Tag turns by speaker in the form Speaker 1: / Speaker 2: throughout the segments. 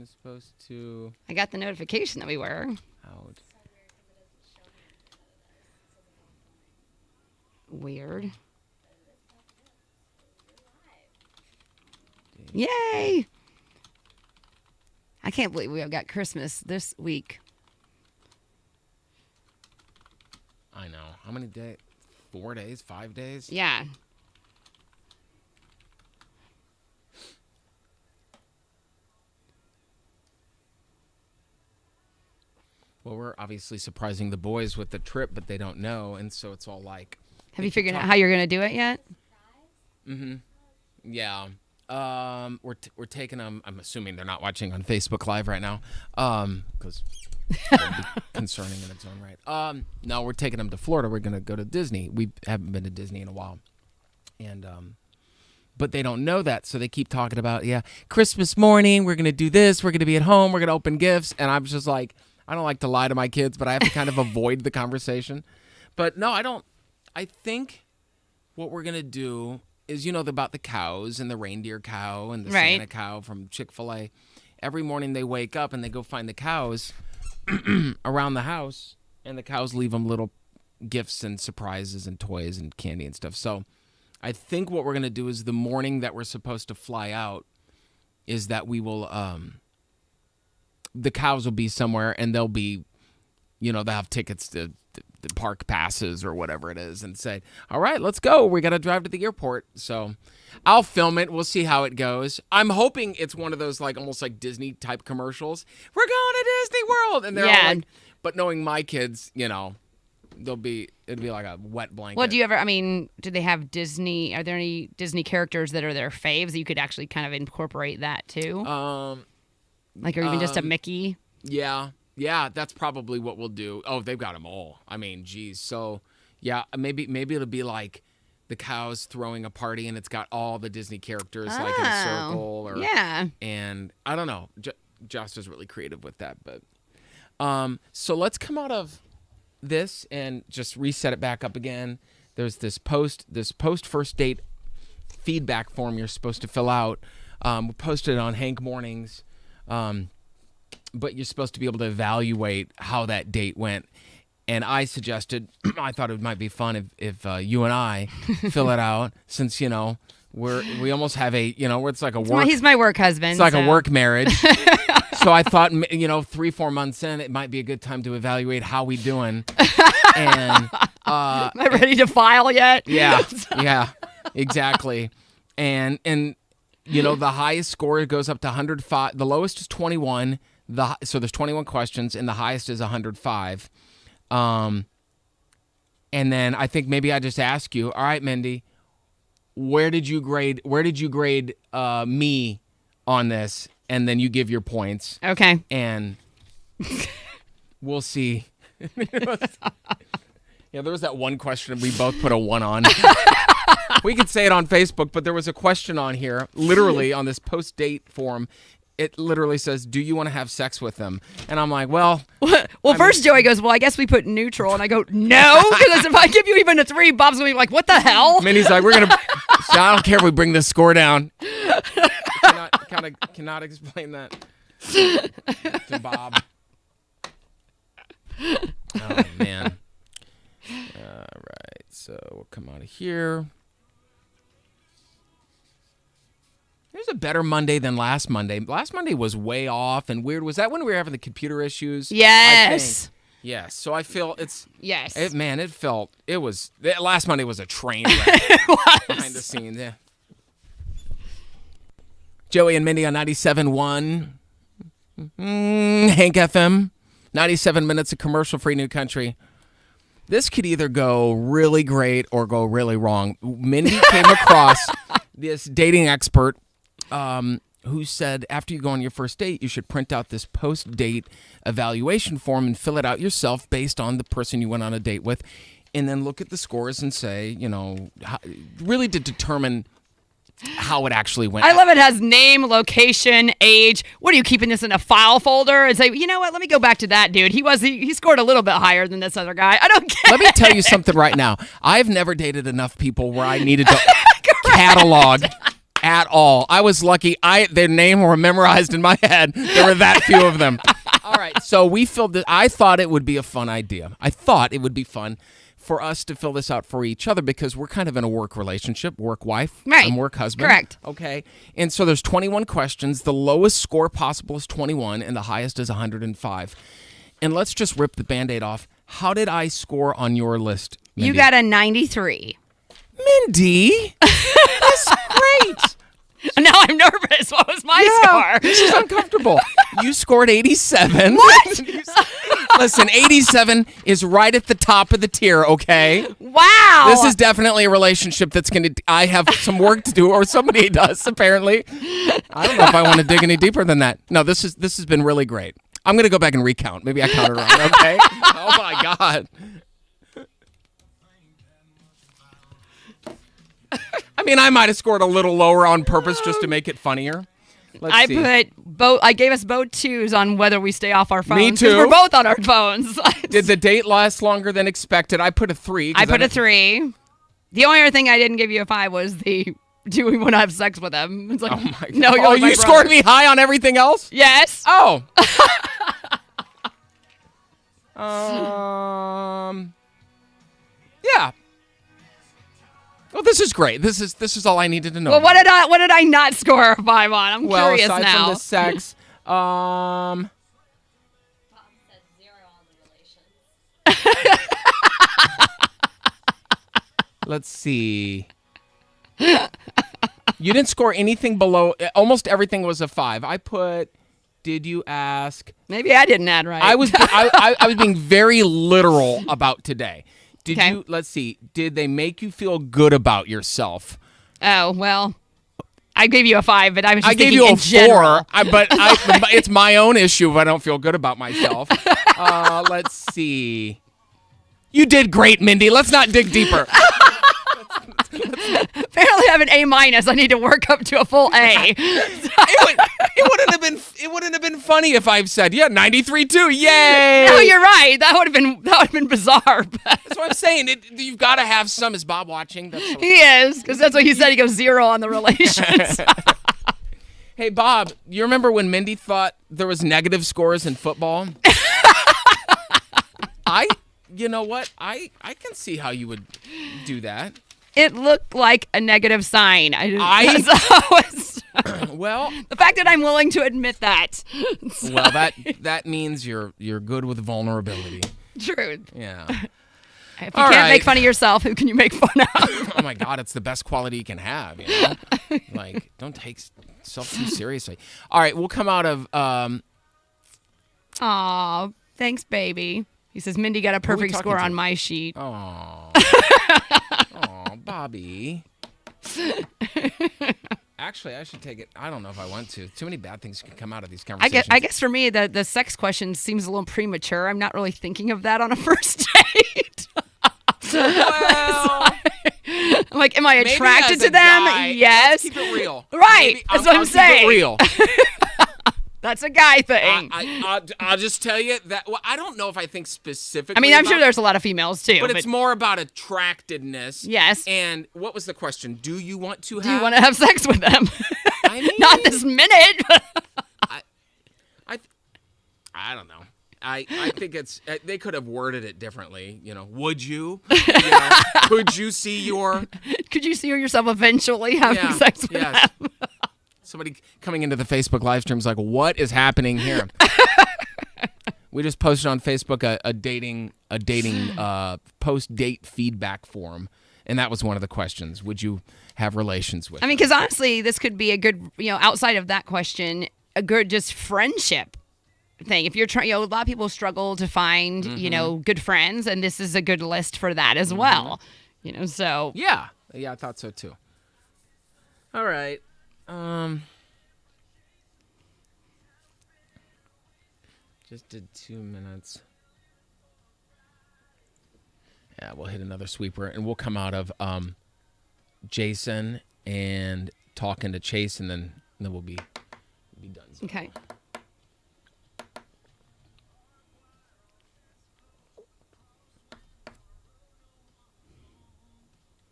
Speaker 1: was supposed to...
Speaker 2: I got the notification that we were.
Speaker 1: Out.
Speaker 2: Weird. Yay! I can't believe we have got Christmas this week.
Speaker 1: I know. How many days? 4 days? 5 days?
Speaker 2: Yeah.
Speaker 1: Well, we're obviously surprising the boys with the trip, but they don't know, and so it's all like...
Speaker 2: Have you figured out how you're going to do it yet?
Speaker 1: Mm-hmm. Yeah. We're taking them... I'm assuming they're not watching on Facebook Live right now, because it would be concerning in its own right. No, we're taking them to Florida. We're going to go to Disney. We haven't been to Disney in a while. And... but they don't know that, so they keep talking about, Christmas morning, we're going to do this, we're going to be at home, we're going to open gifts, and I'm just like... I don't like to lie to my kids, but I have to kind of avoid the conversation. But no, I don't. I think what we're going to do is, about the cows and the reindeer cow and the Santa cow from Chick-fil-A. Every morning they wake up and they go find the cows around the house, and the cows leave them little gifts and surprises and toys and candy and stuff. So I think what we're going to do is the morning that we're supposed to fly out is that we will... the cows will be somewhere, and they'll be, they'll have tickets to the park passes or whatever it is, and say, all right, let's go. We got to drive to the airport. So I'll film it. We'll see how it goes. I'm hoping it's one of those almost like Disney type commercials. We're going to Disney World. And they're all like, but knowing my kids, it'd be like a wet blanket.
Speaker 2: Well, do they have Disney? Are there any Disney characters that are their faves that you could actually kind of incorporate that too?
Speaker 1: Or
Speaker 2: even just a Mickey?
Speaker 1: Yeah, that's probably what we'll do. Oh, they've got them all. I mean, geez. So, yeah, maybe it'll be like the cows throwing a party, and it's got all the Disney characters in a circle. And I don't know. Josh is really creative with that. But so let's come out of this and just reset it back up again. There's this post first date feedback form you're supposed to fill out. We posted it on Hank Mornings. But you're supposed to be able to evaluate how that date went. And I suggested, I thought it might be fun if you and I fill it out, since, we almost have it's like a work.
Speaker 2: He's my work husband.
Speaker 1: It's like a work marriage. So I thought, 3-4 months in, it might be a good time to evaluate how we doing. And
Speaker 2: am I ready to file yet?
Speaker 1: Yeah, exactly. And the highest score goes up to 105. The lowest is 21. So there's 21 questions, and the highest is 105. And then I think maybe I just ask you, all right, Mindy, where did you grade me on this? And then you give your points.
Speaker 2: Okay.
Speaker 1: And we'll see. Yeah, there was that one question we both put a 1 on. We could say it on Facebook, but there was a question on here, literally on this post-date form. It literally says, do you want to have sex with them? And I'm like, well...
Speaker 2: First Joey goes, well, I guess we put neutral. And I go, no, because if I give you even a 3, Bob's going to be like, what the hell?
Speaker 1: Minnie's like, so I don't care if we bring this score down. Cannot explain that to Bob. Oh, man. All right, so we'll come out of here. There's a better Monday than last Monday. Last Monday was way off and weird. Was that when we were having the computer issues?
Speaker 2: Yes.
Speaker 1: Yes. So I feel it's...
Speaker 2: Yes.
Speaker 1: Last Monday was a train wreck behind the scenes. Yeah. Joey and Mindy on 97.1. Hank FM. 97 minutes of commercial-free new country. This could either go really great or go really wrong. Mindy came across this dating expert who said after you go on your first date, you should print out this post-date evaluation form and fill it out yourself based on the person you went on a date with, and then look at the scores and say, really to determine how it actually went.
Speaker 2: I love it. Has name, location, age. What are you keeping this in a file folder? And say, you know what? Let me go back to that dude. He scored a little bit higher than this other guy. I don't care.
Speaker 1: Let me tell you something right now. I've never dated enough people where I needed to catalog at all. I was lucky. Their name were memorized in my head. There were that few of them. All right, so we filled it. I thought it would be a fun idea. I thought it would be fun for us to fill this out for each other because we're kind of in a work relationship, work wife,
Speaker 2: right.
Speaker 1: and work husband.
Speaker 2: Correct.
Speaker 1: Okay, and so there's 21 questions. The lowest score possible is 21, and the highest is 105. And let's just rip the Band-Aid off. How did I score on your list, Mindy?
Speaker 2: You got a 93.
Speaker 1: Mindy, that's great.
Speaker 2: Now I'm nervous. What was my score?
Speaker 1: This is uncomfortable. You scored 87.
Speaker 2: What?
Speaker 1: Listen, 87 is right at the top of the tier, okay?
Speaker 2: Wow.
Speaker 1: This is definitely a relationship that's going to... I have some work to do, or somebody does, apparently. I don't know if I want to dig any deeper than that. No, this has been really great. I'm going to go back and recount. Maybe I counted wrong, okay? Oh, my God. I mean, I might have scored a little lower on purpose just to make it funnier. Let's see.
Speaker 2: I gave us both 2s on whether we stay off our phones.
Speaker 1: Me
Speaker 2: 'cause
Speaker 1: too.
Speaker 2: We're both on our phones.
Speaker 1: Did the date last longer than expected? I put a 3.
Speaker 2: I put a 3. The only other thing I didn't give you a 5 was do we want to have sex with him? It's like,
Speaker 1: Oh, my God.
Speaker 2: No, you're like my
Speaker 1: you
Speaker 2: brother.
Speaker 1: scored me high on everything else?
Speaker 2: Yes.
Speaker 1: Oh. Yeah. Well, this is great. This is all I needed to know.
Speaker 2: Well, what did I not score a 5 on? I'm curious
Speaker 1: aside
Speaker 2: now.
Speaker 1: from the sex, let's see. You didn't score anything below. Almost everything was a 5. I put. Did you ask?
Speaker 2: Maybe I didn't add right.
Speaker 1: I was being very literal about today. Did
Speaker 2: Okay.
Speaker 1: you? Let's see. Did they make you feel good about yourself?
Speaker 2: Oh well, I gave you a 5, but I was. Just
Speaker 1: I gave
Speaker 2: thinking
Speaker 1: you a
Speaker 2: in general.
Speaker 1: 4, but it's my own issue if I don't feel good about myself. Let's see. You did great, Mindy. Let's not dig deeper.
Speaker 2: Apparently, I have an A-. I need to work up to a full A.
Speaker 1: It wouldn't have been funny if I've said, yeah, 93 too. Yay!
Speaker 2: No, you're right. That would have been bizarre. But
Speaker 1: That's what I'm saying. You've got to have some. Is Bob watching?
Speaker 2: he is, because that's what he said. He goes 0 on the relations.
Speaker 1: Hey, Bob, you remember when Mindy thought there was negative scores in football? You know what? I can see how you would do that.
Speaker 2: It looked like a negative sign.
Speaker 1: Well,
Speaker 2: the fact that I'm willing to admit that.
Speaker 1: well, that means you're good with vulnerability.
Speaker 2: True.
Speaker 1: Yeah.
Speaker 2: If you can't make fun of yourself, who can you make fun of?
Speaker 1: Oh my God, it's the best quality you can have. You know? Like, don't take yourself too seriously. All right, we'll come out of.
Speaker 2: Aw, thanks, baby. He says Mindy got a perfect
Speaker 1: talking
Speaker 2: score
Speaker 1: to?
Speaker 2: on my sheet.
Speaker 1: Oh, Bobby. Actually, I should take it. I don't know if I want to. Too many bad things can come out of these conversations.
Speaker 2: I guess for me, the sex question seems a little premature. I'm not really thinking of that on a first date.
Speaker 1: Well,
Speaker 2: I'm like, am I
Speaker 1: maybe
Speaker 2: attracted
Speaker 1: as
Speaker 2: to
Speaker 1: a
Speaker 2: them?
Speaker 1: guy,
Speaker 2: Yes.
Speaker 1: Let's keep it real.
Speaker 2: Right.
Speaker 1: Maybe
Speaker 2: That's what I'm
Speaker 1: I'll
Speaker 2: saying.
Speaker 1: Keep it real.
Speaker 2: That's a guy thing.
Speaker 1: I'll just tell you that. Well, I don't know if I think specifically.
Speaker 2: I mean, I'm sure
Speaker 1: about-
Speaker 2: there's a lot of females too.
Speaker 1: But it's more about attractiveness.
Speaker 2: Yes.
Speaker 1: And what was the question? Do you want to have?
Speaker 2: Do you want to have sex with them?
Speaker 1: I mean,
Speaker 2: Not this minute.
Speaker 1: I don't know. I think it's they could have worded it differently. You know, would you? You know, could you see your?
Speaker 2: Could you see yourself eventually having sex with
Speaker 1: yes.
Speaker 2: them?
Speaker 1: Somebody coming into the Facebook live stream is like, what is happening here? We just posted on Facebook a dating post-date feedback form, and that was one of the questions. Would you have relations with?
Speaker 2: I mean, because honestly, this could be a good, outside of that question, a good just friendship thing. If you're trying, a lot of people struggle to find, good friends, and this is a good list for that as well. So
Speaker 1: yeah, I thought so too. All right. Just did 2 minutes. Yeah, we'll hit another sweeper, and we'll come out of Jason and talking to Chase, and then we'll be done.
Speaker 2: Okay.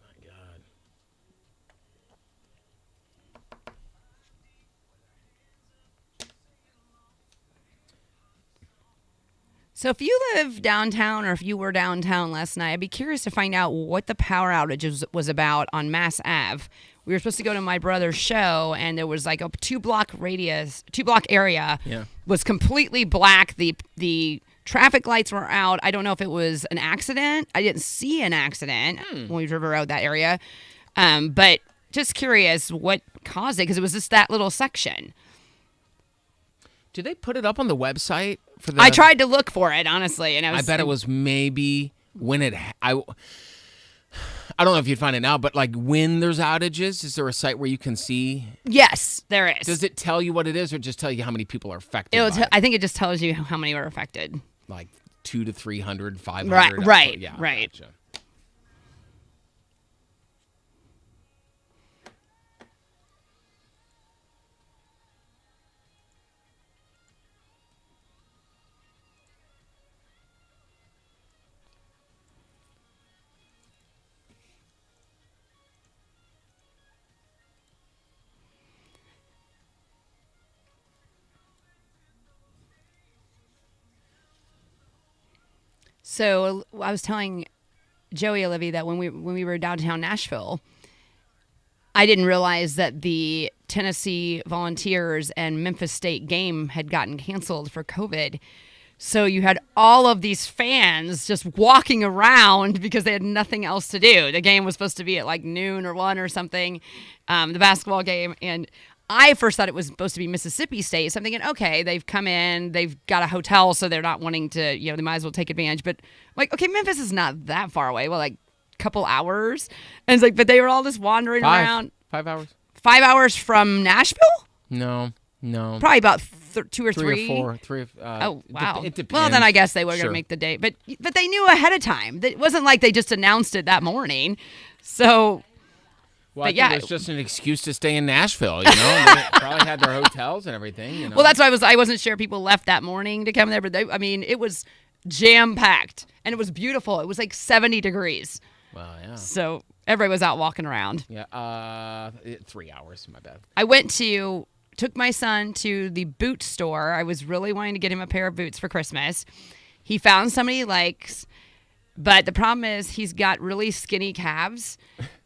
Speaker 1: My God.
Speaker 2: So if you live downtown or if you were downtown last night, I'd be curious to find out what the power outage was about on Mass Ave. We were supposed to go to my brother's show, and there was like a 2-block area was completely black. The traffic lights were out. I don't know if it was an accident. I didn't see an accident when we drove around that area. But just curious what caused it, because it was just that little section.
Speaker 1: Do they put it up on the website?
Speaker 2: I tried to look for it, honestly, and
Speaker 1: I bet it was maybe when I don't know if you'd find it now, but like when there's outages, is there a site where you can see?
Speaker 2: Yes, there is.
Speaker 1: Does it tell you what it is, or just tell you how many people are affected?
Speaker 2: I think it just tells you how many were affected.
Speaker 1: Like 200 to 300, 500.
Speaker 2: Right.
Speaker 1: Yeah,
Speaker 2: right.
Speaker 1: Gotcha.
Speaker 2: So I was telling Joey Olivia that when we were downtown Nashville, I didn't realize that the Tennessee Volunteers and Memphis State game had gotten canceled for COVID. So you had all of these fans just walking around because they had nothing else to do. The game was supposed to be at like noon or 1 or something, the basketball game. And I first thought it was supposed to be Mississippi State. So I'm thinking, okay, they've come in, they've got a hotel, so they're not wanting to, they might as well take advantage. But like, okay, Memphis is not that far away. Well, like a couple hours. And it's like, but they were all just wandering around.
Speaker 1: 5 hours.
Speaker 2: 5 hours from Nashville?
Speaker 1: No.
Speaker 2: Probably about 2 or 3.
Speaker 1: 3 or 4. 3.
Speaker 2: Oh, wow.
Speaker 1: It depends.
Speaker 2: Well, then I guess they were going to make the date. But they knew ahead of time. It wasn't like they just announced it that morning. So...
Speaker 1: Well, I think it was just an excuse to stay in Nashville, They probably had their hotels and everything,
Speaker 2: Well, that's why I wasn't sure people left that morning to come there, but it was jam-packed, and it was beautiful. It was like 70 degrees.
Speaker 1: Well, yeah.
Speaker 2: So everybody was out walking around.
Speaker 1: Yeah, 3 hours, my bad.
Speaker 2: I took my son to the boot store. I was really wanting to get him a pair of boots for Christmas. He found somebody he likes, but the problem is he's got really skinny calves,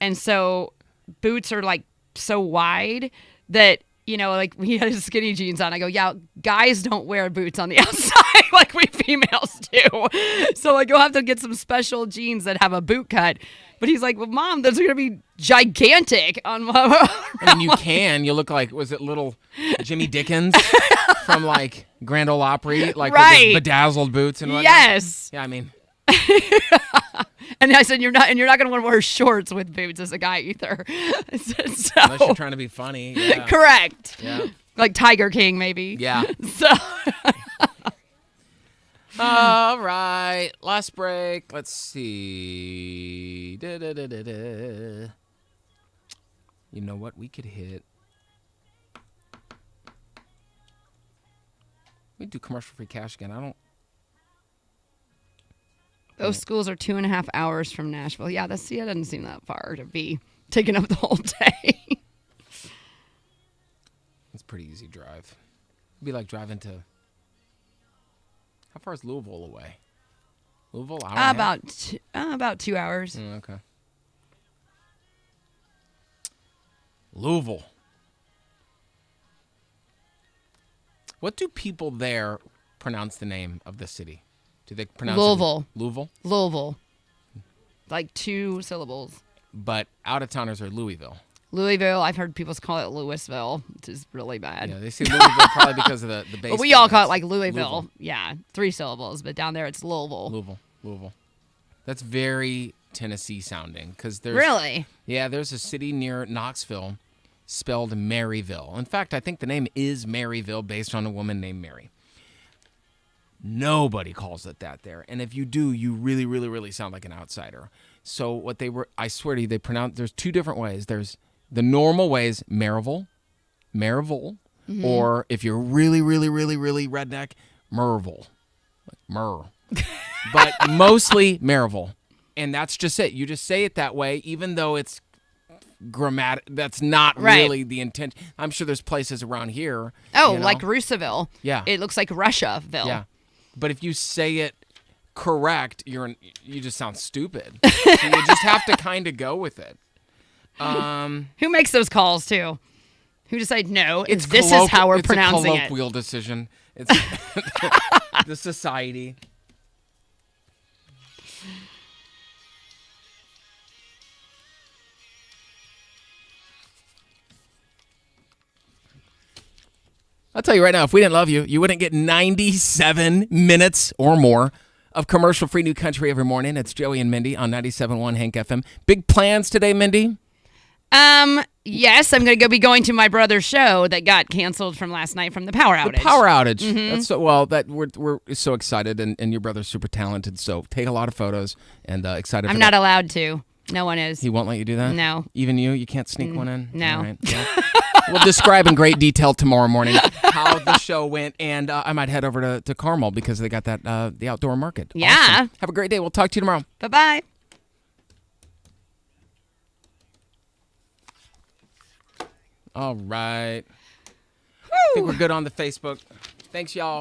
Speaker 2: and so... boots are like so wide that, like when he had his skinny jeans on, I go, yeah, guys don't wear boots on the outside like we females do. So like you'll have to get some special jeans that have a boot cut. But he's like, well, Mom, those are going to be gigantic on my...
Speaker 1: I mean, you look like, was it little Jimmy Dickens from like Grand Ole Opry? Like with his bedazzled boots and whatnot?
Speaker 2: Yes.
Speaker 1: Yeah, I mean...
Speaker 2: And I said, you're not going to want to wear shorts with boots as a guy either. So,
Speaker 1: unless you're trying to be funny. Yeah.
Speaker 2: Correct.
Speaker 1: Yeah.
Speaker 2: Like Tiger King, maybe.
Speaker 1: Yeah.
Speaker 2: So.
Speaker 1: All right. Last break. Let's see. Da-da-da-da-da. You know what? We could hit. We do commercial-free cash again.
Speaker 2: Those schools are 2.5 hours from Nashville. Yeah, that doesn't seem that far to be taking up the whole day.
Speaker 1: It's a pretty easy drive. It'd be like driving to... How far is Louisville away? Louisville, hour and a half?
Speaker 2: About 2 hours.
Speaker 1: Okay. Louisville. What do people there pronounce the name of the city? Do they pronounce
Speaker 2: Louisville?
Speaker 1: Louisville.
Speaker 2: Like 2 syllables.
Speaker 1: But out-of-towners are Louisville.
Speaker 2: Louisville, I've heard people call it Louisville, which is really bad.
Speaker 1: Yeah, they say Louisville probably because of the base.
Speaker 2: But we all call it like Louisville. Yeah, 3 syllables, but down there it's Louisville.
Speaker 1: Louisville. That's very Tennessee sounding because there's...
Speaker 2: Really?
Speaker 1: Yeah, there's a city near Knoxville spelled Maryville. In fact, I think the name is Maryville based on a woman named Mary. Nobody calls it that there. And if you do, you really, really, really sound like an outsider. So what I swear to you, they pronounce, there's 2 different ways. There's the normal way is Maryville, mm-hmm. Or if you're really, really, really, really redneck, Merville, like Murr. But mostly Maryville. And that's just it. You just say it that way, even though it's that's not really the intent. I'm sure there's places around here.
Speaker 2: Oh, like Roosevelt.
Speaker 1: Yeah.
Speaker 2: It looks like Russiaville.
Speaker 1: Yeah. but if you say it correct, you just sound stupid. So you just have to kind of go with it.
Speaker 2: Who makes those calls too? Who decide no? This is how we're pronouncing it.
Speaker 1: It's a colloquial decision. It's the society. I'll tell you right now, if we didn't love you, you wouldn't get 97 minutes or more of commercial-free New Country every morning. It's Joey and Mindy on 97.1 Hank FM. Big plans today, Mindy?
Speaker 2: Yes, I'm going to be going to my brother's show that got canceled from last night from the power outage.
Speaker 1: The power outage. Mm-hmm. That's so, well, that we're so excited, and your brother's super talented, so take a lot of photos and excited.
Speaker 2: I'm not allowed to. No one is.
Speaker 1: He won't let you do that?
Speaker 2: No.
Speaker 1: Even you? You can't sneak one in?
Speaker 2: No.
Speaker 1: All right. Well, we'll describe in great detail tomorrow morning how the show went, and I might head over to Carmel because they got that the outdoor market.
Speaker 2: Yeah.
Speaker 1: Awesome. Have a great day. We'll talk to you tomorrow.
Speaker 2: Bye-bye.
Speaker 1: All right. I think we're good on the Facebook. Thanks, y'all.